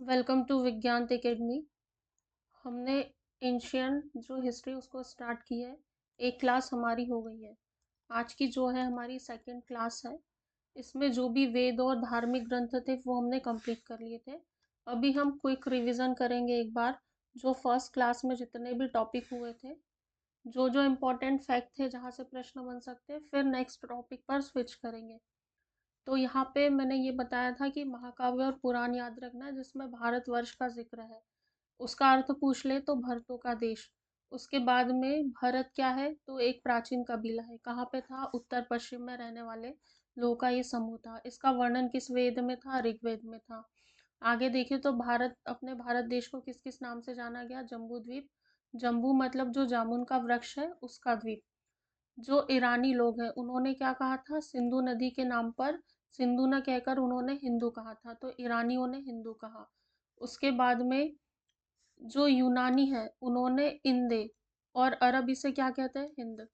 Welcome to विज्ञान academy. हमने ancient जो हिस्ट्री उसको स्टार्ट की है। एक क्लास हमारी हो गई है। आज की जो है हमारी सेकंड क्लास है। इसमें जो भी वेद और धार्मिक ग्रंथ थे वो हमने कंप्लीट कर लिए थे। अभी हम क्विक रिवीजन करेंगे एक बार, जो फर्स्ट क्लास में जितने भी टॉपिक हुए थे, जो जो इम्पोर्टेंट फैक्ट थे जहाँ से प्रश्न बन सकते हैं, फिर नेक्स्ट टॉपिक पर स्विच करेंगे। तो यहाँ पे मैंने ये बताया था कि महाकाव्य और पुराण याद रखना है, जिसमें भारतवर्ष का जिक्र है। उसका अर्थ पूछ ले तो भरतों का देश। उसके बाद में भरत क्या है, तो एक प्राचीन कबीला है। कहाँ पे था? उत्तर पश्चिम में रहने वाले लोगों का ये समूह था। इसका वर्णन किस वेद में था? ऋग्वेद में था। आगे देखिए तो भारत, अपने भारत देश को किस किस नाम से जाना गया? जम्बू द्वीप। जम्बू मतलब जो जामुन का वृक्ष है उसका द्वीप। जो ईरानी लोग हैं उन्होंने क्या कहा था? सिंधु नदी के नाम पर सिंधु न कहकर उन्होंने हिंदू कहा था, तो ईरानियों ने हिंदू कहा। उसके बाद में जो यूनानी है उन्होंने इंदे, और अरब इसे क्या कहते हैं? हिंद।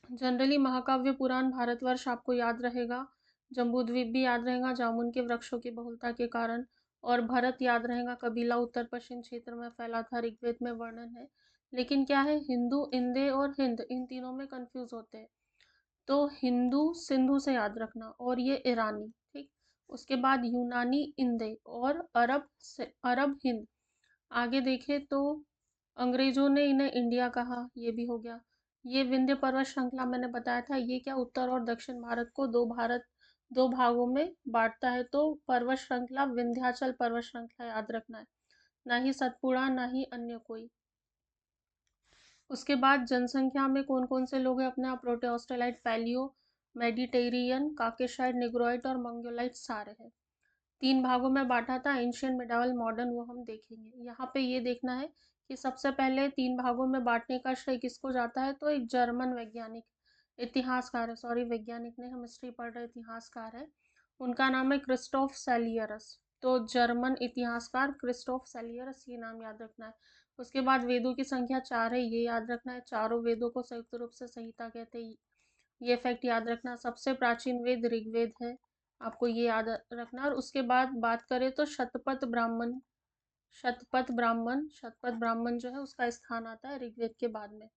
जनरली महाकाव्य पुराण भारतवर्ष आपको याद रहेगा, जम्बूद्वीप भी याद रहेगा जामुन के वृक्षों की बहुलता के कारण, और भरत याद रहेगा, कबीला उत्तर पश्चिम क्षेत्र में फैला था, ऋग्वेद में वर्णन है। लेकिन क्या है, हिंदू, इंदे और हिंद इन तीनों में कंफ्यूज होते हैं। तो हिंदू सिंधु से याद रखना, और ये ईरानी, ठीक। उसके बाद यूनानी इंदे, और अरब से अरब हिंद। आगे देखें तो अंग्रेजों ने इन्हें इंडिया कहा, ये भी हो गया। ये विंध्य पर्वत श्रृंखला मैंने बताया था, ये क्या उत्तर और दक्षिण भारत को दो भागों में बांटता है। तो पर्वत श्रृंखला विंध्याचल पर्वत श्रृंखला याद रखना है, ना ही सतपुड़ा ना ही अन्य कोई। उसके बाद जनसंख्या में कौन कौन से लोग हैं अपने आप? प्रोटेस्टलाइट, पैलियो, मेडिटेरियन, काकेशाइड, निग्रोइड और मंगोलाइट सारे हैं। तीन भागों में बांटा था, एंशियंट, मिडावल, मॉडर्न, वो हम देखेंगे। यहाँ पे ये देखना है कि सबसे पहले तीन भागों में बांटने का श्रेय किसको जाता है? तो एक जर्मन वैज्ञानिक, इतिहासकार है, सॉरी वैज्ञानिक नहीं, हम हिस्ट्री पढ़ रहे, इतिहासकार है। उनका नाम है क्रिस्टोफ सेलियरस। तो जर्मन इतिहासकार क्रिस्टोफ सेलियरस, ये नाम याद रखना है। उसके बाद वेदों की संख्या 4 है, ये याद रखना है। चारों वेदों को संयुक्त रूप से संहिता कहते हैं, ये फैक्ट याद रखना। सबसे प्राचीन वेद ऋग्वेद है, आपको ये याद रखना। और उसके बाद बात करें तो शतपथ ब्राह्मण जो है उसका स्थान आता है ऋग्वेद के बाद में।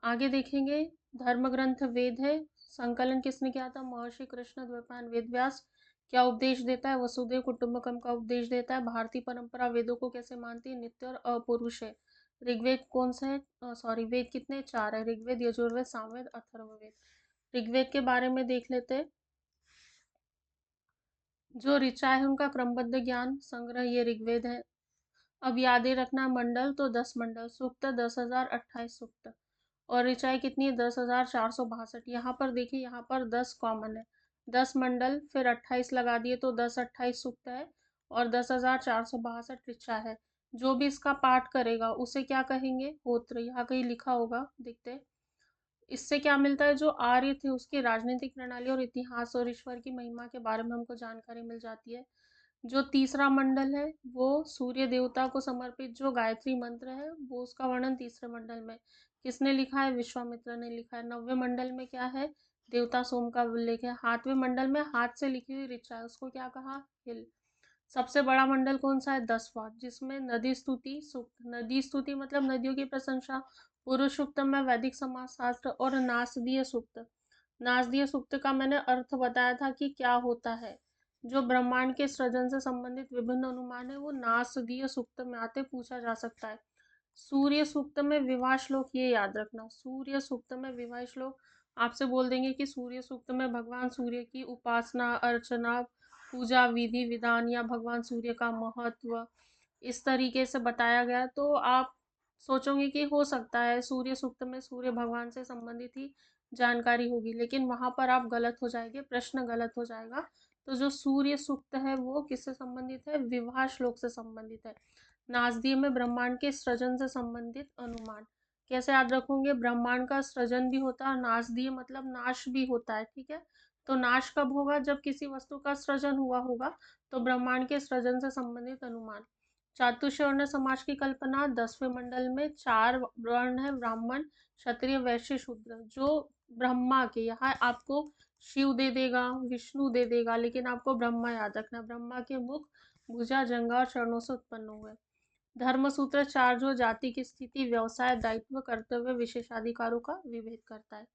आगे देखेंगे, धर्म ग्रंथ वेद है। संकलन किसने किया था? महर्षि कृष्ण द्वैपायन वेद व्यास। क्या उपदेश देता है? वसुदेव कुटुंबकम का उपदेश देता है। भारतीय परंपरा वेदों को कैसे मानती है? नित्य और अपुरुष है। ऋग्वेद कौन सा है? सॉरी, वेद कितने? 4 है, ऋग्वेद, यजुर्वेद, सामवेद, अथर्ववेद। ऋग्वेद के बारे में देख लेते हैं। जो ऋचा है उनका क्रमबद्ध ज्ञान संग्रह, ये ऋग्वेद है। अब याद ही रखना, मंडल तो 10 मंडल, सूक्त 10,028 सूक्त, और ऋचाएँ कितनी है? 10,462। यहाँ पर देखिए, यहाँ पर 10 कॉमन है, 10 मंडल फिर 28 लगा दिए तो 10 28 सूक्त है, और 10,462 ऋचा है। जो भी इसका पाठ करेगा उसे क्या कहेंगे? होत्र। यहाँ कहीं लिखा होगा, देखते हैं। इससे क्या मिलता है? जो आर्य थे उसकी राजनीतिक प्रणाली और इतिहास और ईश्वर की महिमा के बारे में हमको जानकारी मिल जाती है। जो तीसरा मंडल है वो सूर्य देवता को समर्पित जो गायत्री मंत्र है, वो उसका वर्णन तीसरे मंडल में किसने लिखा है? विश्वामित्र ने लिखा है। 9वें मंडल में क्या है? देवता सोम का उल्लेख है। 7वें मंडल में हाथ से लिखी हुई ऋचा है, उसको क्या कहा? हिल। सबसे बड़ा मंडल कौन सा है? 10वां, जिसमें नदी स्तुति सूक्त, नदी स्तुति मतलब नदियों की प्रशंसा, पुरुष सूक्त में वैदिक समाज शास्त्र, और नासदीय सूक्त। नासदीय सूक्त का मैंने अर्थ बताया था कि क्या होता है। जो ब्रह्मांड के सृजन से संबंधित विभिन्न अनुमान है वो नासदीय सूक्त में आते, पूछा जा सकता है। सूर्य सूक्त में विवाह श्लोक, ये याद रखना, सूर्य सूक्त में विवाह श्लोक। आपसे बोल देंगे कि सूर्य सूक्त में भगवान सूर्य की उपासना, अर्चना, पूजा विधि विधान, या भगवान सूर्य का महत्व इस तरीके से बताया गया, तो आप सोचोगे कि हो सकता है सूर्य सूक्त में सूर्य भगवान से संबंधित ही जानकारी होगी, लेकिन वहां पर आप गलत हो जाएंगे, प्रश्न गलत हो जाएगा। तो जो सूर्य सूक्त है वो किससे संबंधित है? विवाह श्लोक से संबंधित है। नासदीय में ब्रह्मांड के सृजन से संबंधित अनुमान। कैसे याद रखोगे? ब्रह्मांड का सृजन भी होता है और नासदीय मतलब नाश भी होता है, ठीक है। तो नाश कब होगा? जब किसी वस्तु का सृजन हुआ होगा। तो ब्रह्मांड के सृजन से संबंधित अनुमान। चातुर्वर्ण समाज की कल्पना, 10वें मंडल में 4 वर्ण है, ब्राह्मण, क्षत्रिय, वैश्य, शूद्र। जो ब्रह्मा के, यहाँ आपको शिव दे देगा, विष्णु दे देगा, लेकिन आपको ब्रह्मा याद रखना। ब्रह्मा के मुख, भुजा, जंघा और चरणों से उत्पन्न हुए। धर्मसूत्र 4 जो जाति की स्थिति, व्यवसाय, दायित्व, कर्तव्य, विशेषाधिकारों का विभेद करता है।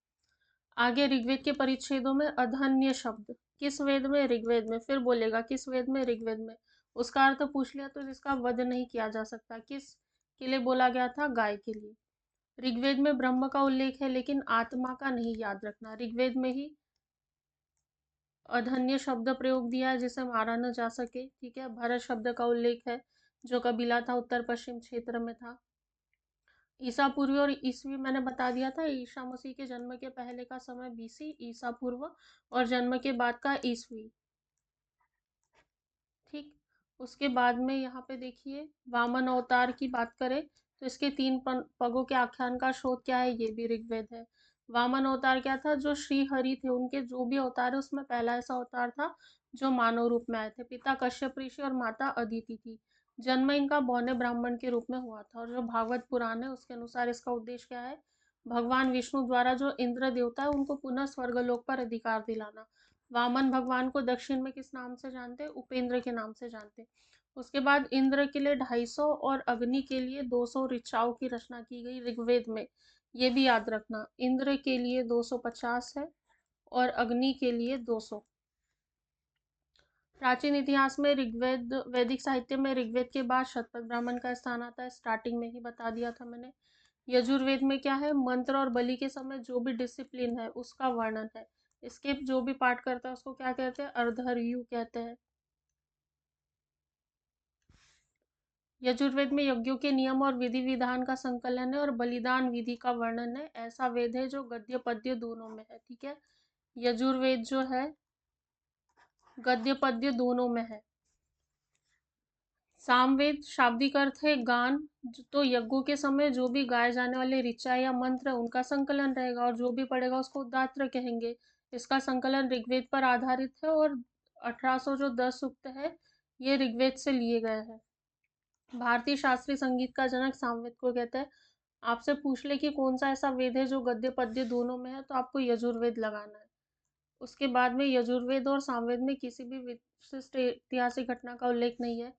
आगे ऋग्वेद के परिच्छेदों में अधन्य शब्द, किस वेद में? ऋग्वेद में। फिर बोलेगा किस वेद में? ऋग्वेद में। उसका अर्थ पूछ लिया तो जिसका वध नहीं किया जा सकता, किस के लिए बोला गया था? गाय के लिए। ऋग्वेद में ब्रह्म का उल्लेख है लेकिन आत्मा का नहीं, याद रखना। ऋग्वेद में ही अधन्य शब्द प्रयोग दिया है जिसे मारा न जा सके, ठीक है। भरत शब्द का उल्लेख है, जो कबीला था उत्तर पश्चिम क्षेत्र में था। ईसा पूर्व और ईसवी मैंने बता दिया था। ईसा मसीह के जन्म के पहले का समय बीसी, ईसा पूर्व, और जन्म के बाद का ईसवी, ठीक। उसके बाद में यहाँ पे देखिए वामन अवतार की बात करें तो इसके 3 पगों के आख्यान का स्रोत क्या है? ये भी ऋग्वेद है। वामन अवतार क्या था? जो श्री हरि थे उनके जो भी अवतार है उसमें पहला ऐसा अवतार था जो मानव रूप में आए थे। पिता कश्यप ऋषि और माता अदिति थी। जन्म इनका बौने ब्राह्मण के रूप में हुआ था, और जो भागवत पुराण है उसके अनुसार इसका उद्देश्य क्या है? भगवान विष्णु द्वारा जो इंद्र देवता है उनको पुनः स्वर्गलोक पर अधिकार दिलाना। वामन भगवान को दक्षिण में किस नाम से जानते? उपेंद्र के नाम से जानते। उसके बाद इंद्र के लिए 250 और अग्नि के लिए 200 ऋचाओं की रचना की गई ऋग्वेद में। ये भी याद रखना, इंद्र के लिए 250 है और अग्नि के लिए 200। प्राचीन इतिहास में ऋग्वेद, वैदिक साहित्य में ऋग्वेद के बाद शतपथ ब्राह्मण का स्थान आता है। स्टार्टिंग में ही बता दिया था मैंने। यजुर्वेद में क्या है? मंत्र और बलि के समय जो भी डिसिप्लिन है उसका वर्णन है। इसके जो भी पाठ करता है उसको क्या कहते हैं? अर्धर्यु कहते हैं। यजुर्वेद में यज्ञों के नियम और विधि विधान का संकलन है, और बलिदान विधि का वर्णन है। ऐसा वेद है जो गद्य पद्य दोनों में है, ठीक है। यजुर्वेद जो है गद्य पद्य दोनों में है। सामवेद शाब्दिक अर्थ है गान, तो यज्ञों के समय जो भी गाए जाने वाले ऋचा या मंत्र है उनका संकलन रहेगा, और जो भी पढ़ेगा उसको उद्धात्र कहेंगे। इसका संकलन ऋग्वेद पर आधारित है, और 1800 जो 10 सूक्त है ये ऋग्वेद से लिए गए हैं। भारतीय शास्त्रीय संगीत का जनक सामवेद को कहते हैं। आपसे पूछ ले कि कौन सा ऐसा वेद है जो गद्य पद्य दोनों में है, तो आपको यजुर्वेद लगाना है। उसके बाद में यजुर्वेद और सामवेद में किसी भी विशिष्ट ऐतिहासिक घटना का उल्लेख नहीं है।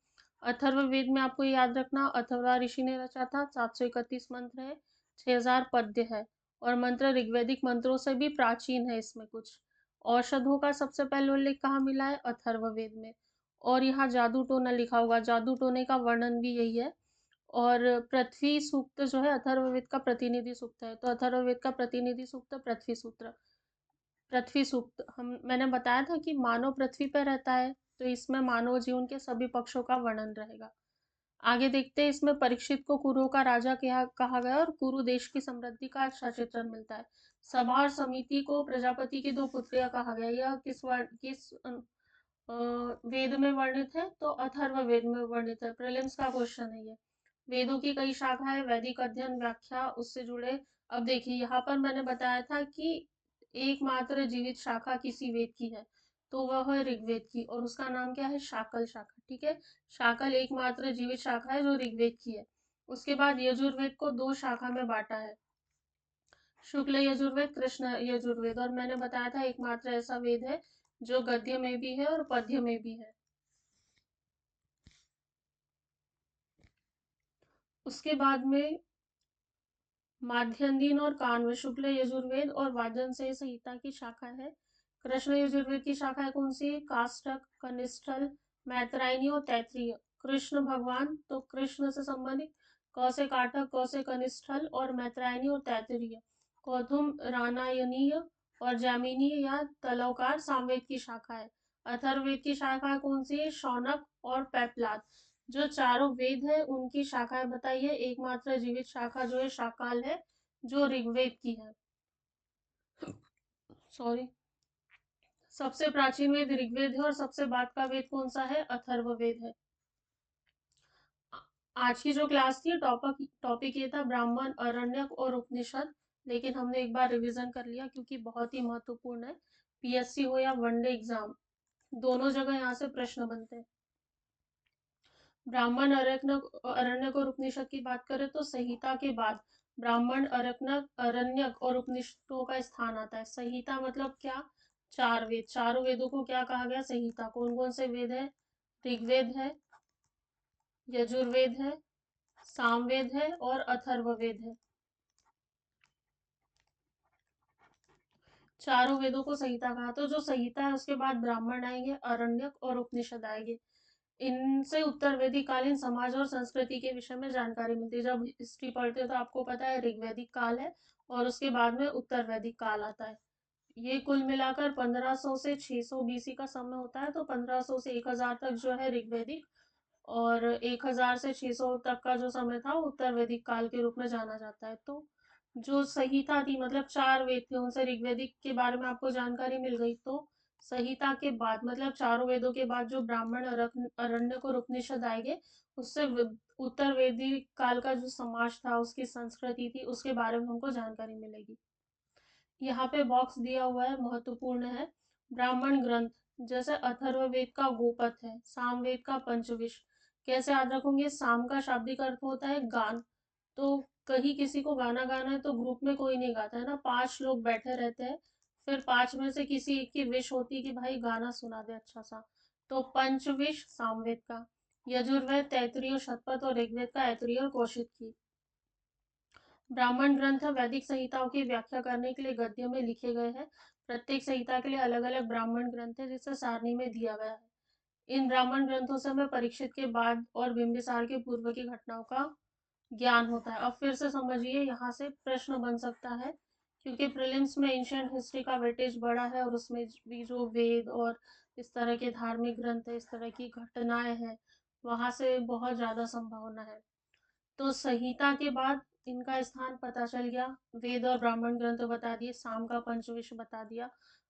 अथर्ववेद में आपको याद रखना, अथर्वा ऋषि ने रचा था। 731 मंत्र है, 6000 पद्य है, और मंत्र ऋग्वैदिक मंत्रों से भी प्राचीन है। इसमें कुछ औषधों का सबसे पहले उल्लेख कहाँ मिला है? अथर्ववेद में। और यहाँ जादू टोना लिखा होगा, जादू टोने का वर्णन भी यही है। और पृथ्वी सूक्त जो है अथर्ववेद का प्रतिनिधि सूक्त है, तो अथर्ववेद का प्रतिनिधि सूक्त पृथ्वी सूत्र, पृथ्वी सूक्त। मैंने बताया था कि मानव पृथ्वी पर रहता है, तो इसमें मानव जीवन के सभी पक्षों का वर्णन रहेगा। आगे देखते हैं, इसमें परीक्षित को कुरु का राजा कहा गया, और कुरु देश की समृद्धि का अच्छा चित्रण मिलता है। सभा और समिति को प्रजापति की 2 पुत्रियां कहा गया। यह किस वेद में वर्णित है? तो अथर्व वेद में वर्णित है। प्रीलिम्स का क्वेश्चन है ये। वेदों की कई शाखाएं, वैदिक अध्ययन, व्याख्या, उससे जुड़े। अब देखिए यहाँ पर मैंने बताया था कि एकमात्र जीवित शाखा किसी वेद की है, तो वह है ऋग्वेद की, और उसका नाम क्या है? शाकल शाखा, ठीक है। शाकल एकमात्र जीवित शाखा है जो ऋग्वेद की है। उसके बाद यजुर्वेद को 2 शाखा में बांटा है, शुक्ल यजुर्वेद, कृष्ण यजुर्वेद, और मैंने बताया था एकमात्र ऐसा वेद है जो गद्य में भी है और पद्य में भी है। उसके बाद में माध्यन्दिन और काण्व, शुक्ल यजुर्वेद और वाजंसेय संहिता की शाखा है। कृष्ण यजुर्वेद की शाखा कौन सी है? काष्टक, कनिष्ठल, मैत्रायणी और तैत्तिरीय। कृष्ण भगवान, तो कृष्ण से संबंधित क से काटक, क से कनिष्ठल और मैत्रायणी और तैत्तिरीय। कौथुम रानायनीय और जैमिनीय या तलवकार सामवेद की शाखा है। अथर्ववेद की शाखा कौन सी है? शौनक और पेपलाद। जो चारों वेद है उनकी शाखाएं बताइए। एकमात्र जीवित शाखा जो है शाकाल है, जो ऋग्वेद की है। सॉरी, सबसे प्राचीन वेद ऋग्वेद है, और सबसे बाद का वेद कौन सा है? अथर्ववेद है। आज की जो क्लास थी टॉपिक ये था ब्राह्मण, अरण्यक और उपनिषद, लेकिन हमने एक बार रिवीजन कर लिया क्योंकि बहुत ही महत्वपूर्ण है। पीएससी हो या वनडे एग्जाम, दोनों जगह यहाँ से प्रश्न बनते हैं। ब्राह्मण, अरण्यक और उपनिषद की बात करें तो संहिता के बाद ब्राह्मण, अरण्यक और उपनिषदों का स्थान आता है। संहिता मतलब क्या? चार वेद, चारों वेदों को क्या कहा गया? संहिता। कौन कौन से वेद है? ऋग्वेद है, यजुर्वेद है, सामवेद है और अथर्ववेद है। चारों वेदों को संहिता कहा। तो जो संहिता है उसके बाद ब्राह्मण आएंगे, अरण्यक और उपनिषद आएंगे। इनसे उत्तर वैदिक कालीन समाज और संस्कृति के विषय में जानकारी मिलती है। जब हिस्ट्री पढ़ते हो तो आपको पता है ऋग्वैदिक काल है और उसके बाद में उत्तर वैदिक काल आता है। ये कुल मिलाकर 1500 से 600 बीसी का समय होता है। तो 1500 से 1000 तक जो है ऋग्वैदिक, और 1000 से 600 तक का जो समय था उत्तर वैदिक काल के रूप में जाना जाता है। तो जो संहिता थी, मतलब चार वेद थे, उनसे ऋग्वैदिक के बारे में आपको जानकारी मिल गई। तो संहिता के बाद मतलब चारों वेदों के बाद जो ब्राह्मण, अरण्यक और उपनिषद आएंगे, उससे उत्तर वैदिक काल का जो समाज था, उसकी संस्कृति थी, उसके बारे में हमको जानकारी मिलेगी। यहाँ पे बॉक्स दिया हुआ है, महत्वपूर्ण है। ब्राह्मण ग्रंथ, जैसे अथर्ववेद का गोपथ है, सामवेद का पंचविश। कैसे याद रखोगे? साम का शाब्दिक अर्थ होता है गान। तो कहीं किसी को गाना गाना है तो ग्रुप में कोई नहीं गाता है ना, 5 लोग बैठे रहते हैं, फिर 5 में से किसी एक की विश होती है कि भाई गाना सुना दे अच्छा सा। तो पंचविश सामवेद का। यजुर्वेद, तैत्तिरीय और शतपथ, और ऋग्वेद का ऐतरेय और कौशिक की। ब्राह्मण ग्रंथ वैदिक संहिताओं की व्याख्या करने के लिए गद्य में लिखे गए हैं। प्रत्येक संहिता के लिए अलग अलग ब्राह्मण ग्रंथ है, जिसे सारणी में दिया गया है। इन ब्राह्मण ग्रंथों से हमें परीक्षित के बाद और बिंबिसार के पूर्व की घटनाओं का ज्ञान होता है। अब फिर से समझिए, यहाँ से प्रश्न बन सकता है, क्योंकि प्रीलिम्स में एंशियंट हिस्ट्री का वेटेज बड़ा है और उसमें भी जो वेद और इस तरह के धार्मिक ग्रंथ है, इस तरह की घटनाएं हैं, वहां से बहुत ज्यादा संभावना है। तो संहिता के बाद इनका स्थान पता चल गया। वेद और ब्राह्मण ग्रंथ बता दिए, साम का पंचविश बता दिया,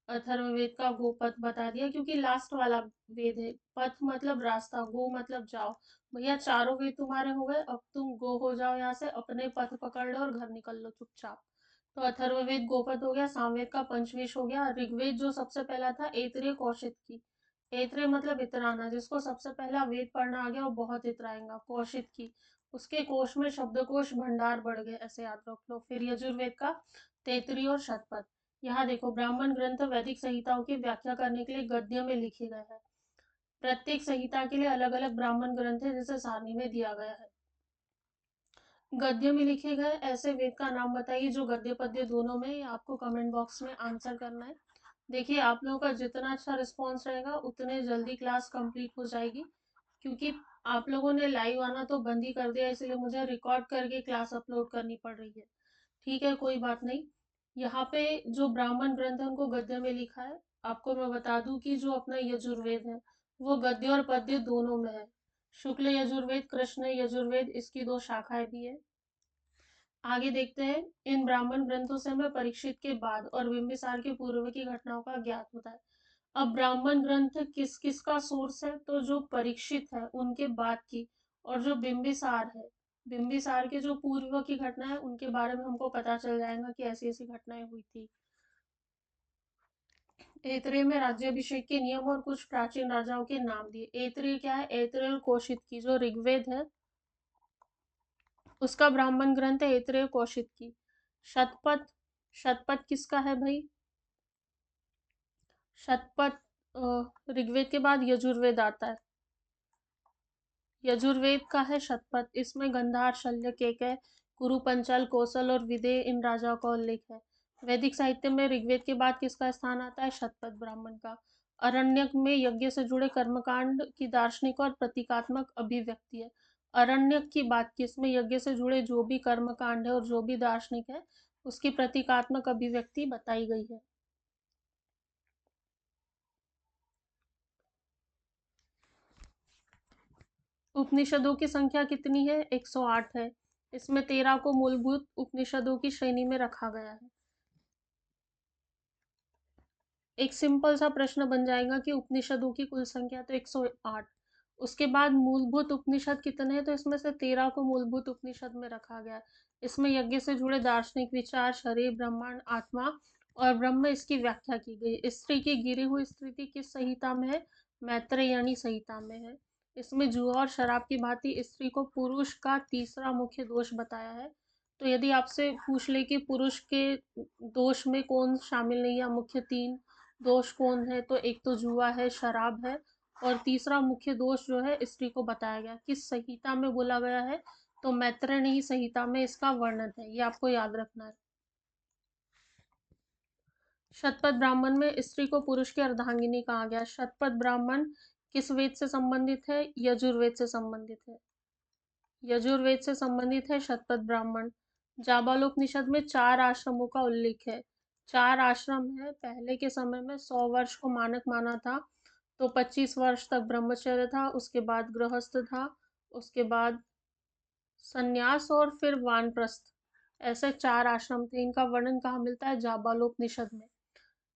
अथर्ववेद का गोपथ बता दिया, क्योंकि लास्ट वाला वेद है। पथ मतलब रास्ता, गो मतलब जाओ। भैया चारों वेद तुम्हारे हो गए, अब तुम गो हो जाओ, यहाँ से अपने पथ पकड़ लो और घर निकल लो चुपचाप। तो अथर्ववेद गोपथ हो गया, सामवेद का पंचविश हो गया। ऋग्वेद जो सबसे पहला था, ऐतरेय कौशिक की। ऐतरेय मतलब इतराना, जिसको सबसे पहला वेद पढ़ना आ गया वो बहुत इतराएगा। कौशिक की, उसके कोश में शब्दकोश भंडार बढ़ गए, ऐसे याद रख लो। फिर यजुर्वेद का तैत्तिरीय और शतपथ। यहाँ देखो, ब्राह्मण ग्रंथ वैदिक संहिताओं की व्याख्या करने के लिए गद्य में लिखे गए हैं। प्रत्येक संहिता के लिए अलग अलग ब्राह्मण ग्रंथ है, जिसे सारणी में दिया गया है। गद्य में लिखे गए ऐसे वेद का नाम बताइए जो गद्य पद्य दोनों में, आपको कमेंट बॉक्स में आंसर करना है। देखिए, आप लोगों का जितना अच्छा रिस्पॉन्स रहेगा उतने जल्दी क्लास कंप्लीट हो जाएगी, क्योंकि आप लोगों ने लाइव आना तो बंद ही कर दिया, इसलिए मुझे रिकॉर्ड करके क्लास अपलोड करनी पड़ रही है। ठीक है, कोई बात नहीं। यहाँ पे जो ब्राह्मण ग्रंथ है उनको गद्य में लिखा है। आपको मैं बता दूं कि जो अपना यजुर्वेद है वो गद्य और पद्य दोनों में है। शुक्ल यजुर्वेद, कृष्ण यजुर्वेद, इसकी 2 शाखाएं भी है। आगे देखते हैं। इन ब्राह्मण ग्रंथों से हमें परीक्षित के बाद और बिंबिसार के पूर्व की घटनाओं का ज्ञात होता है। अब ब्राह्मण ग्रंथ किस किस का सोर्स है? तो जो परीक्षित है उनके बाद की, और जो बिंबिसार है, बिंबिसार के जो पूर्व की घटना है उनके बारे में हमको पता चल जाएगा कि ऐसी ऐसी घटनाएं हुई थी। ऐतरेय में राज्याभिषेक के नियम और कुछ प्राचीन राजाओं के नाम दिए। ऐतरेय क्या है? ऐतरेय और कौशिक की, जो ऋग्वेद है उसका ब्राह्मण ग्रंथ है ऐतरेय कौशिक की। शतपथ, शतपथ किसका है भाई? शतपथ ऋग्वेद के बाद यजुर्वेद आता है। यजुर्वेद का है शतपथ। इसमें गंधार, शल्य, केकय, कुरु, पंचाल, कौशल और विदेह इन राजाओं का उल्लेख है। वैदिक साहित्य में ऋग्वेद के बाद किसका स्थान आता है? शतपथ ब्राह्मण का। अरण्यक में यज्ञ से जुड़े कर्मकांड की दार्शनिक और प्रतीकात्मक अभिव्यक्ति है। अरण्यक की बात की, इसमें यज्ञ से जुड़े जो भी कर्मकांड है और जो भी दार्शनिक है उसकी प्रतीकात्मक अभिव्यक्ति बताई गई है। उपनिषदों की संख्या कितनी है? 108 है। इसमें 13 को मूलभूत उपनिषदों की श्रेणी में रखा गया है। एक सिंपल सा प्रश्न बन जाएगा कि उपनिषदों की कुल संख्या, तो 108। उसके बाद मूलभूत उपनिषद कितने हैं? तो इसमें से 13 को मूलभूत उपनिषद में रखा गया है। इसमें यज्ञ से जुड़े दार्शनिक विचार, शरीर, ब्रह्मांड, आत्मा और ब्रह्म, इसकी व्याख्या की गई। स्त्री की गिरी हुई स्थिति किस संहिता में है? मैत्रेयणी संहिता में है। इसमें जुआ और शराब की भांति स्त्री को पुरुष का तीसरा मुख्य दोष बताया है। तो यदि आपसे पूछ ले कि पुरुष के दोष में कौन शामिल नहीं है, मुख्य 3, दोष कौन है, तो एक तो जुआ है, शराब है, और तीसरा मुख्य दोष जो है स्त्री को बताया गया। किस संहिता में बोला गया है, तो मैत्रेयी संहिता में इसका वर्णन है, ये आपको याद रखना है। शतपथ ब्राह्मण में स्त्री को पुरुष की अर्धांगिनी कहा गया। शतपथ ब्राह्मण किस वेद से संबंधित है, यजुर्वेद से संबंधित है। यजुर्वेद से संबंधित है शतपथ ब्राह्मण। जाबालोपनिषद में 4 आश्रमों का उल्लेख है। 4 आश्रम है। पहले के समय में 100 वर्ष को मानक माना था, तो 25 वर्ष तक ब्रह्मचर्य था, उसके बाद गृहस्थ था, उसके बाद संन्यास और फिर वानप्रस्थ। ऐसे 4 आश्रम थे। इनका वर्णन कहाँ मिलता है, जाबालोपनिषद में।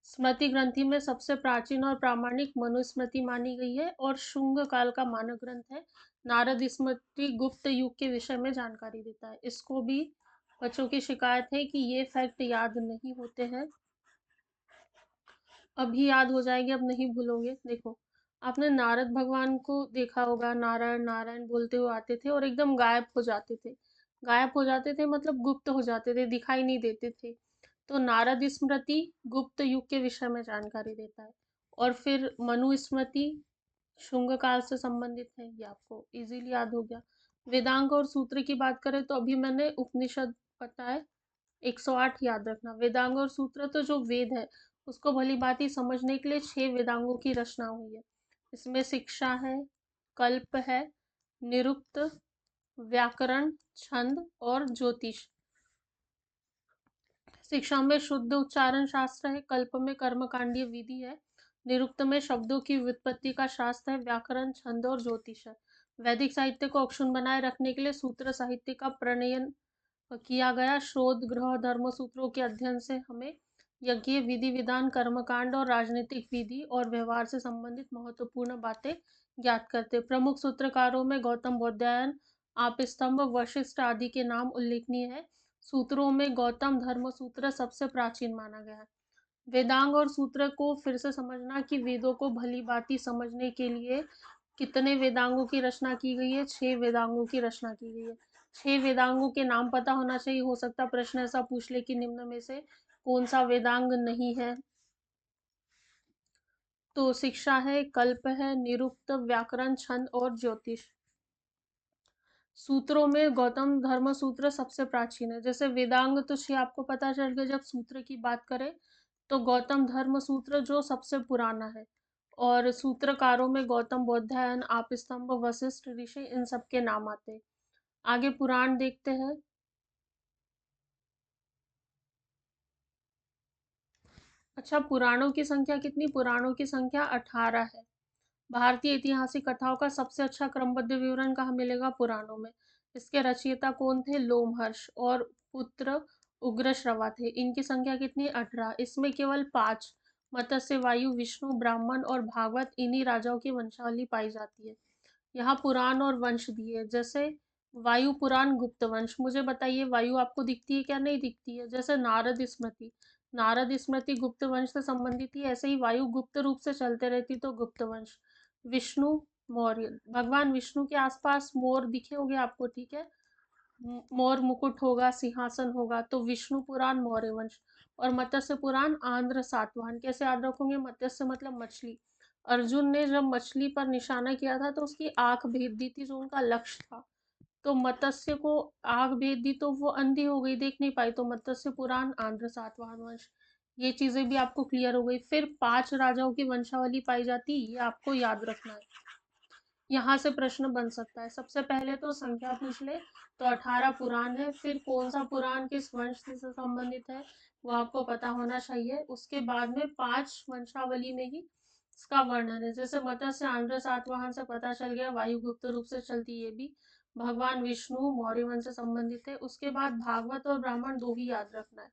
स्मृति ग्रंथि में सबसे प्राचीन और प्रामाणिक मनुस्मृति मानी गई है और शुंग काल का मानक ग्रंथ है। नारद स्मृति गुप्त युग के विषय में जानकारी देता है। इसको भी बच्चों की शिकायत है कि ये फैक्ट याद नहीं होते हैं। अभी याद हो जाएंगे, अब नहीं भूलोगे। देखो, आपने नारद भगवान को देखा होगा, नारायण नारायण बोलते हुए आते थे और एकदम गायब हो जाते थे। गायब हो जाते थे मतलब गुप्त हो जाते थे, दिखाई नहीं देते थे। तो नारद स्मृति गुप्त युग के विषय में जानकारी देता है। और फिर मनु स्मृति शुंग काल से संबंधित है, ये आपको इजीली याद हो गया। वेदांग और सूत्र की बात करें तो अभी मैंने उपनिषद बताए, 108 याद रखना। वेदांग और सूत्र तो जो वेद है उसको भली भांति समझने के लिए 6 वेदांगों की रचना हुई है। इसमें शिक्षा है, कल्प है, निरुक्त, व्याकरण, छंद और ज्योतिष। शिक्षा में शुद्ध उच्चारण शास्त्र है, कल्प में कर्मकांडीय विधि है, निरुक्त में शब्दों की व्युत्पत्ति का शास्त्र है, व्याकरण, छंद और ज्योतिष है। वैदिक साहित्य को अक्षुण्ण बनाए रखने के लिए सूत्र साहित्य का प्रणयन किया गया। शोध ग्रह धर्म सूत्रों के अध्ययन से हमें यज्ञ विधि विधान कर्मकांड और राजनीतिक विधि और व्यवहार से संबंधित महत्वपूर्ण बातें ज्ञात करते। प्रमुख सूत्रकारों में गौतम बौद्धायन, आपस्तंभ, वशिष्ठ आदि के नाम उल्लेखनीय है। सूत्रों में गौतम धर्म सूत्र सबसे प्राचीन माना गया है। वेदांग और सूत्र को फिर से समझना कि वेदों को भली भांति समझने के लिए कितने वेदांगों की रचना की गई है, 6 वेदांगों की रचना की गई है। 6 वेदांगों के नाम पता होना चाहिए। हो सकता प्रश्न ऐसा पूछ ले कि निम्न में से कौन सा वेदांग नहीं है। तो शिक्षा है, कल्प है, निरुक्त, व्याकरण, छंद और ज्योतिष। सूत्रों में गौतम धर्म सूत्र सबसे प्राचीन है। जैसे वेदांग तो 6 आपको पता चल गया। जब सूत्र की बात करें तो गौतम धर्म सूत्र जो सबसे पुराना है, और सूत्रकारों में गौतम बौद्धायन, आपस्तंभ, वशिष्ठ ऋषि, इन सब के नाम आते हैं। आगे पुराण देखते हैं। अच्छा, पुराणों की संख्या कितनी, पुराणों की संख्या 18 है। भारतीय ऐतिहासिक कथाओं का सबसे अच्छा क्रमबद्ध विवरण कहाँ मिलेगा, पुराणों में। इसके रचयिता कौन थे, लोमहर्ष, और पुत्र उग्रश्रवा थे। इनकी संख्या कितनी, 18। इसमें केवल 5 मत्स्य, वायु, विष्णु, ब्राह्मण और भागवत, इन्हीं राजाओं की वंशावली पाई जाती है। यहाँ पुराण और वंश दिए, जैसे वायु पुराण गुप्त वंश। मुझे बताइए वायु आपको दिखती है क्या, नहीं दिखती है। जैसे नारद स्मृति, नारद स्मृति गुप्त वंश से संबंधित थी, ऐसे ही वायु गुप्त रूप से चलते रहती तो गुप्त वंश। विष्णु मौर्य, भगवान विष्णु के आसपास मोर दिखे होंगे आपको, ठीक है। मोर मुकुट होगा, सिंहासन होगा, तो विष्णु पुराण मौर्य वंश। और मत्स्य पुराण आंध्र सातवाहन। कैसे याद रखोगे, मत्स्य मतलब मछली। अर्जुन ने जब मछली पर निशाना किया था तो उसकी आंख भेद दी थी, जो उनका लक्ष्य था। तो मत्स्य को आंख भेद दी तो वो अंधी हो गई, देख नहीं पाई, तो मत्स्य पुराण आंध्र सातवाहन वंश। ये चीजें भी आपको क्लियर हो गई। फिर 5 राजाओं की वंशावली पाई जाती, ये आपको याद रखना है। यहाँ से प्रश्न बन सकता है। सबसे पहले तो संख्या पूछ ले, तो 18 पुराण है। फिर कौन सा पुराण किस वंश से संबंधित है, वो आपको पता होना चाहिए। उसके बाद में 5 वंशावली में ही इसका वर्णन है। जैसे मत्स्य आंध्र सातवाहन से पता चल गया, वायु गुप्त रूप से चलती, ये भी भगवान विष्णु मौर्य वंश से संबंधित है। उसके बाद भागवत और ब्राह्मण 2 ही याद रखना है,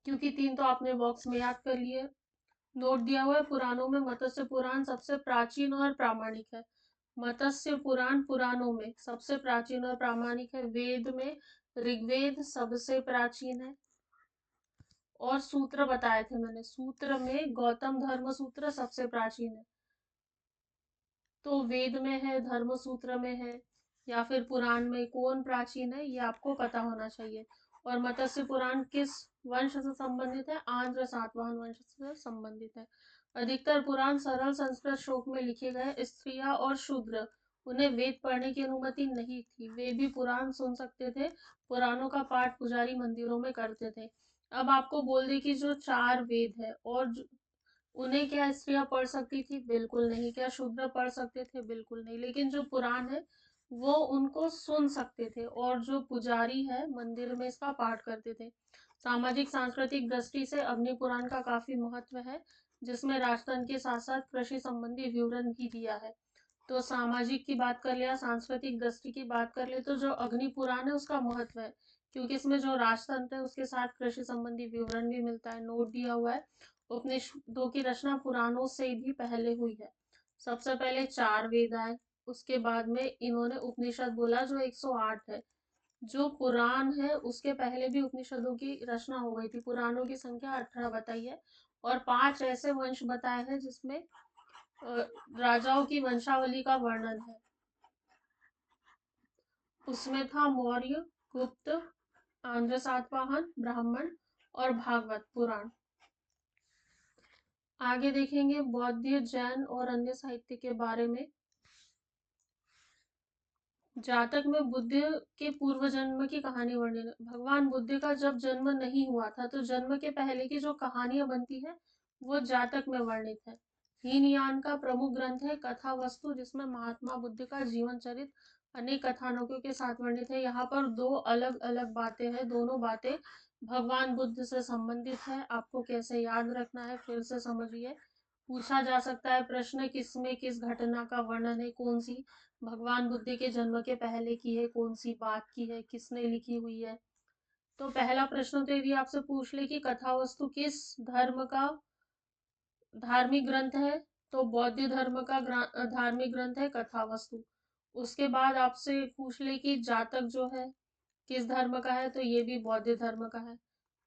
क्योंकि 3 तो आपने बॉक्स में याद कर लिए। नोट दिया हुआ है, पुराणों में मत्स्य पुराण सबसे प्राचीन और प्रामाणिक है। मत्स्य पुराण पुराणों में सबसे प्राचीन और प्रामाणिक है। वेद में ऋग्वेद सबसे प्राचीन है। और सूत्र बताए थे मैंने, सूत्र में गौतम धर्म सूत्र सबसे प्राचीन है। तो वेद में है, धर्म सूत्र में है, या फिर पुराण में, कौन प्राचीन है ये आपको पता होना चाहिए। और मत्स्य पुराण किस वंश से संबंधित है? आंध्र सातवाहन वंश से संबंधित है। अधिकतर पुराण सरल संस्कृत श्लोक में लिखे गए। स्त्रियां और शूद्र, उन्हें वेद पढ़ने की अनुमति नहीं थी, वे भी पुराण सुन सकते थे। पुराणों का पाठ पुजारी मंदिरों में करते थे। अब आपको बोल दे कि जो 4 वेद है और उन्हें क्या स्त्रियां पढ़ सकती थी? बिल्कुल नहीं। क्या शूद्र पढ़ सकते थे? बिल्कुल नहीं। लेकिन जो पुराण है वो उनको सुन सकते थे, और जो पुजारी है मंदिर में इसका पाठ करते थे। सामाजिक सांस्कृतिक दृष्टि से अग्नि पुराण का काफी महत्व है, जिसमें राजतंत्र के साथ साथ कृषि संबंधी विवरण भी दिया है। तो सामाजिक की बात कर ले या सांस्कृतिक दृष्टि की बात कर ले, तो जो अग्नि पुराण है उसका महत्व है, क्योंकि इसमें जो राजतंत्र है उसके साथ कृषि संबंधी विवरण भी मिलता है, नोट दिया हुआ है। उपनिषदों की रचना पुराणों से भी पहले हुई है। सबसे पहले 4 वेद आए, उसके बाद में इन्होंने उपनिषद बोला जो 108 है। जो पुराण है उसके पहले भी उपनिषदों की रचना हो गई थी। पुराणों की संख्या 18 बताई है, और 5 ऐसे वंश बताए हैं जिसमें राजाओं की वंशावली का वर्णन है। उसमें था मौर्य, गुप्त, आंध्र सातवाहन, ब्राह्मण और भागवत पुराण। आगे देखेंगे बौद्ध, जैन और अन्य साहित्य के बारे में। जातक में बुद्ध के पूर्व जन्म की कहानी वर्णन। भगवान बुद्ध का जब जन्म नहीं हुआ था, तो जन्म के पहले की जो कहानियां बनती है वो जातक में वर्णित है। हीनयान का प्रमुख ग्रंथ है कथा वस्तु, जिसमें महात्मा बुद्ध का जीवन चरित्र अनेक कथानकों के साथ वर्णित है। यहाँ पर 2 अलग अलग बातें हैं, दोनों बातें भगवान बुद्ध से संबंधित है। आपको कैसे याद रखना है फिर से समझिए। पूछा जा सकता है प्रश्न, किसमें किस घटना का वर्णन है, कौन सी भगवान बुद्ध के जन्म के पहले की है, कौन सी बात की है, किसने लिखी हुई है। तो पहला प्रश्न तो यदि आपसे पूछ ले कि कथा वस्तु किस धर्म का धार्मिक ग्रंथ है, तो बौद्ध धर्म का धार्मिक ग्रंथ है कथा वस्तु। उसके बाद आपसे पूछ ले कि जातक जो है किस धर्म का है, तो ये भी बौद्ध धर्म का है।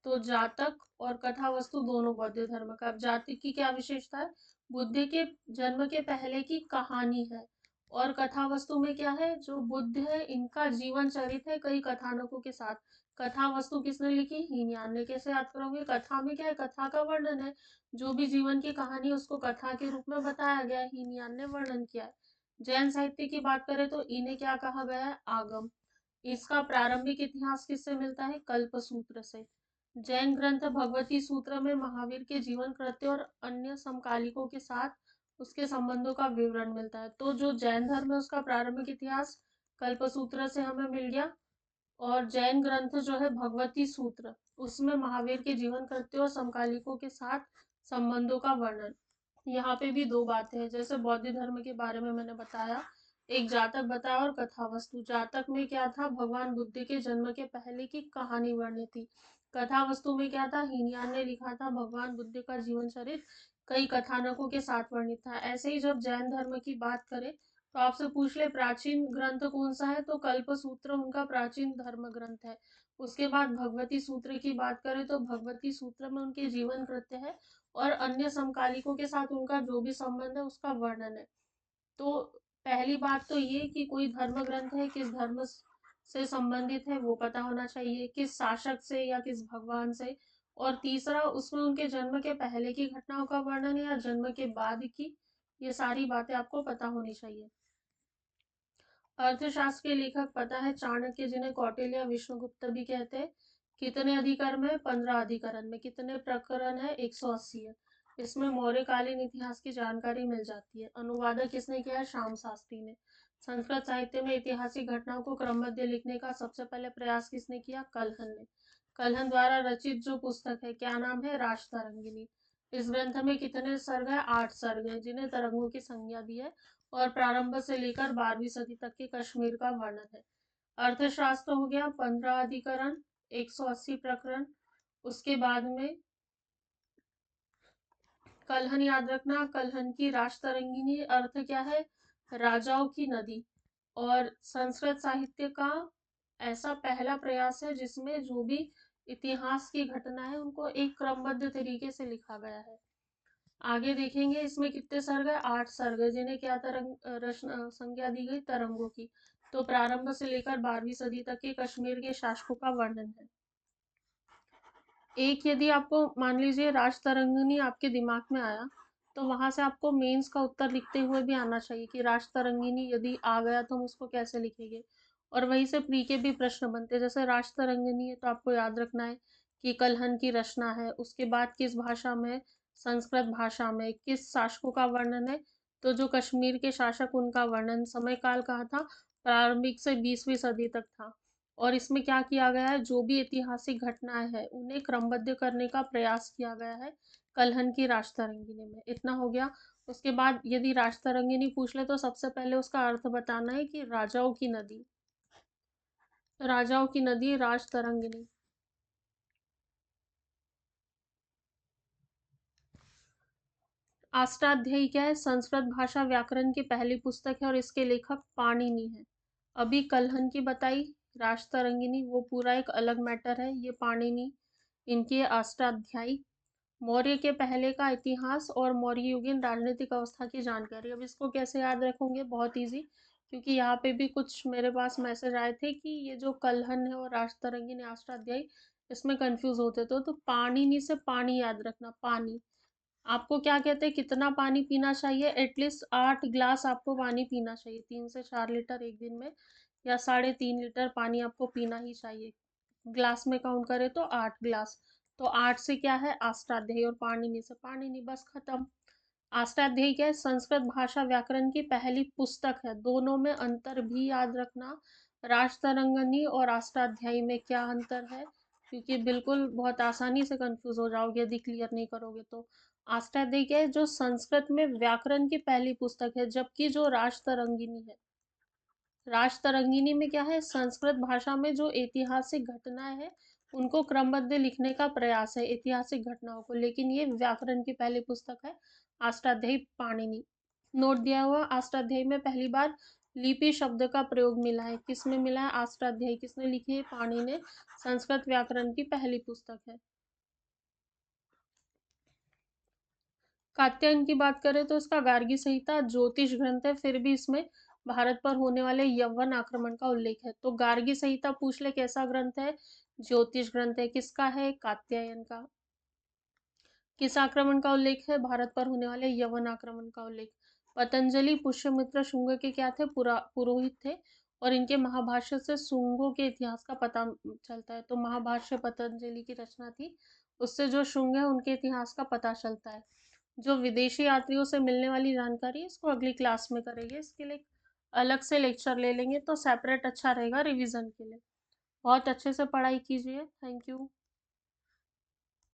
तो जातक और कथा वस्तु दोनों बौद्ध धर्म का। अब जातक की क्या विशेषता है? बुद्ध के जन्म के पहले की कहानी है। और कथा वस्तु में क्या है? जो बुद्ध है इनका जीवन चरित्र है कई कथानकों के साथ। कथा वस्तु किसने लिखी? हीनयान ने। कैसे याद करोगे? कथा में क्या है? कथा का वर्णन है। जो भी जीवन की कहानी उसको कथा के रूप में बताया गया है, हीनयान ने वर्णन किया है। जैन साहित्य की बात करें तो इन्हें क्या कहा गया है? आगम। इसका प्रारंभिक इतिहास किससे मिलता है? कल्पसूत्र से। जैन ग्रंथ भगवती सूत्र में महावीर के जीवन कृत्य और अन्य समकालिकों के साथ उसके संबंधों का विवरण मिलता है। तो जो जैन धर्म है उसका प्रारंभिक इतिहास कल्पसूत्र से हमें मिल गया। और जैन ग्रंथ जो है भगवती सूत्र, उसमें महावीर के जीवन कृत्य और समकालिकों के साथ संबंधों का वर्णन। यहाँ पे भी 2 बातें हैं, जैसे बौद्ध धर्म के बारे में मैंने बताया, एक जातक बताया और कथा वस्तु। जातक में क्या था? भगवान बुद्ध के जन्म के पहले की कहानी वर्णित थी। कथा वस्तु में क्या था? हीनयान ने लिखा था भगवान बुद्ध का जीवन चरित्र कई कथानकों के साथ वर्णित था। ऐसे ही जब जैन धर्म की बात करें तो आपसे पूछ ले प्राचीन ग्रंथ कौन सा है, तो कल्प सूत्र उनका प्राचीन धर्म ग्रंथ है। उसके बाद भगवती सूत्र की बात करें तो भगवती सूत्र में उनके जीवन कृत्य है और अन्य समकालिकों के साथ उनका जो भी संबंध है उसका वर्णन है। तो पहली बात तो ये कि कोई धर्म ग्रंथ है किस धर्म से संबंधित है वो पता होना चाहिए, किस शासक से या किस भगवान से। और तीसरा, उसमें उनके जन्म के पहले की घटनाओं का वर्णन या जन्म के बाद की, ये सारी बातें आपको पता होनी चाहिए। अर्थशास्त्र के लेखक पता है? चाणक्य, जिन्हें कौटिल्य विष्णुगुप्त भी कहते हैं। कितने अधिकरण में? 15 अधिकरण में। कितने प्रकरण है? 180 है। इसमें मौर्यकालीन इतिहास की जानकारी मिल जाती है। अनुवादक किसने किया है? श्याम शास्त्री ने। संस्कृत साहित्य में ऐतिहासिक घटनाओं को क्रमबद्ध लिखने का सबसे पहले प्रयास किसने किया? कल्हन ने। कल्हन द्वारा रचित जो पुस्तक है क्या नाम है? राजतरंगिणी। इस ग्रंथ में कितने सर्ग है? 8 सर्ग है, जिन्हें तरंगों की संज्ञा दी है, और प्रारंभ से लेकर 12वीं सदी तक के कश्मीर का वर्णन है। अर्थशास्त्र हो गया 15 अधिकरण, 180 प्रकरण। उसके बाद में कल्हन याद रखना। कल्हन की राजतरंगिणी अर्थ क्या है? राजाओं की नदी। और संस्कृत साहित्य का ऐसा पहला प्रयास है जिसमें जो भी इतिहास की घटना है उनको एक क्रमबद्ध तरीके से लिखा गया है। आगे देखेंगे इसमें कितने सर्ग है? 8 सर्ग है, जिन्हें क्या संज्ञा दी गई? तरंगों की। तो प्रारंभ से लेकर 12वीं सदी तक के कश्मीर के शासकों का वर्णन है। एक यदि आपको मान लीजिए राजतरंगिणी आपके दिमाग में आया, तो वहां से आपको मेंस का उत्तर लिखते हुए भी आना चाहिए कि राजतरंगिणी यदि आ गया तो हम उसको कैसे लिखेंगे। और वहीं से प्री के भी प्रश्न बनते हैं, जैसे राजतरंगिणी है तो आपको याद रखना है कि कलहन की रचना है, उसके बाद किस भाषा में, संस्कृत भाषा में, किस शासकों का वर्णन है, तो जो कश्मीर के शासक उनका वर्णन, समय काल कहा था, प्रारंभिक से 20वीं सदी तक था। और इसमें क्या किया गया है, जो भी ऐतिहासिक घटनाएं हैं उन्हें क्रमबद्ध करने का प्रयास किया गया है कलहन की राजतरंगिणी में। इतना हो गया। उसके बाद यदि राजतरंगिणी पूछ ले तो सबसे पहले उसका अर्थ बताना है कि राजाओं की नदी, राजाओं की नदी राजतरंगिणी। अष्टाध्यायी क्या है, संस्कृत भाषा व्याकरण की पहली पुस्तक है और इसके लेखक पाणिनि है। अभी कलहन की बताई, राजतरंगिणी वो पूरा एक अलग मैटर है, ये पाणिनि, इनकी है अष्टाध्यायी। मौर्य के पहले का इतिहास और मौर्ययुगीन राजनीतिक अवस्था की जानकारी। अब इसको कैसे याद रखोगे, बहुत इजी, क्योंकि यहाँ पे भी कुछ मेरे पास मैसेज आए थे कि ये जो कलहन है और राजतरंगिणी अष्टाध्यायी, इसमें कंफ्यूज होते तो पाणिनि से पानी याद रखना, पानी। आपको क्या कहते हैं, कितना पानी पीना चाहिए, एटलीस्ट 8 ग्लास आपको पानी पीना चाहिए, 3 से 4 लीटर एक दिन में, या 3.5 लीटर पानी आपको पीना ही चाहिए। ग्लास में काउंट करें तो 8 ग्लास। तो 8 से क्या है, अष्टाध्यायी, और पाणिनि से पाणिनि, बस खत्म। अष्टाध्यायी क्या है, संस्कृत भाषा व्याकरण की पहली पुस्तक है। दोनों में अंतर भी याद रखना, राजतरंगिणी और अष्टाध्यायी में क्या अंतर है, क्योंकि बिल्कुल बहुत आसानी से कंफ्यूज हो जाओगे यदि क्लियर नहीं करोगे तो। अष्टाध्यायी क्या है, जो संस्कृत में व्याकरण की पहली पुस्तक है, जबकि जो राजतरंगिणी है, राजतरंगिणी में क्या है, संस्कृत भाषा में जो ऐतिहासिक घटनाएं हैं उनको क्रमबद्ध लिखने का प्रयास है, ऐतिहासिक घटनाओं को, लेकिन ये व्याकरण की पहली पुस्तक है। अष्टाध्यायी पाणिनि। नोट दिया हुआ, अष्टाध्यायी में पहली बार लिपि शब्द का प्रयोग मिला है, किसमें मिला है, अष्टाध्यायी किसने लिखी है, पाणिनि ने। संस्कृत व्याकरण की पहली पुस्तक है। कात्यायन की बात करें तो इसका गार्गी संहिता ज्योतिष ग्रंथ है, फिर भी इसमें भारत पर होने वाले यवन आक्रमण का उल्लेख है। तो गार्गी संहिता पूछ ले कैसा ग्रंथ है, ज्योतिष ग्रंथ है, किसका है, कात्यायन का। किस आक्रमण का उल्लेख है, भारत पर होने वाले यवन आक्रमण का उल्लेख। पतंजलि पुष्यमित्र शुंग के क्या थे, पुरोहित थे, और इनके महाभाष्य से शुंगों के इतिहास का पता चलता है। तो महाभाष्य पतंजलि की रचना थी, उससे जो शुंग है उनके इतिहास का पता चलता है। जो विदेशी यात्रियों से मिलने वाली जानकारी है, इसको अगली क्लास में करेंगे, इसके लिए अलग से लेक्चर ले लेंगे तो सेपरेट अच्छा रहेगा रिवीजन के लिए। बहुत अच्छे से पढ़ाई कीजिए, थैंक यू।